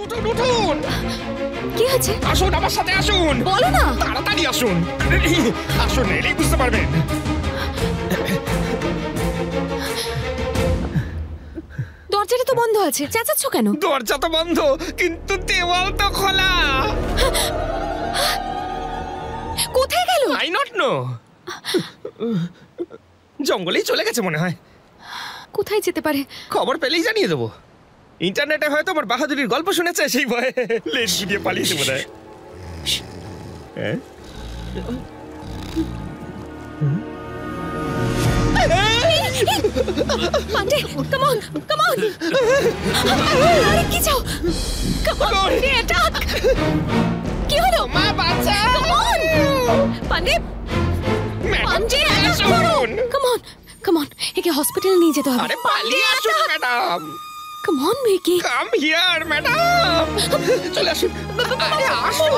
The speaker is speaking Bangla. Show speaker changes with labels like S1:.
S1: উঠুন উঠুন,
S2: কি আছে?
S1: আসুন আমার সাথে আসুন,
S2: বলো না।
S1: তাড়াতাড়ি আসুন, আসুন এলেই বুঝতে পারবেন।
S2: দরজাটা তো বন্ধ আছে, চেঁচাচ্ছ কেন?
S1: দরজা তো বন্ধ কিন্তু দেওয়াল তো খোলা।
S2: কোথায় গেল?
S1: আই নট নো, জঙ্গলেই চলে গেছে মনে হয়।
S2: কোথায় যেতে পারে?
S1: খবর পেলেই জানিয়ে দেবো। ইন্টারনেটে হয়তো আমার বাহাদুরির গল্প শুনেছে, সেই ভয়ে লেট দিয়ে পালিয়েছে বোধ হয়।
S2: Pandey, come on, come on. আরে কি চাও? Come on, Pandey, attack. কি হলো?
S1: মা বাঁচা,
S2: come on Pandey, Pandey, attack করো। কাম অন, কাম অন, একে হসপিটালে নিয়ে যেতে হবে।
S1: আরে পালিয়ে আসুন madam.
S2: Come on Mikey,
S1: come here madam, চলে আসুন। আরে আসুন।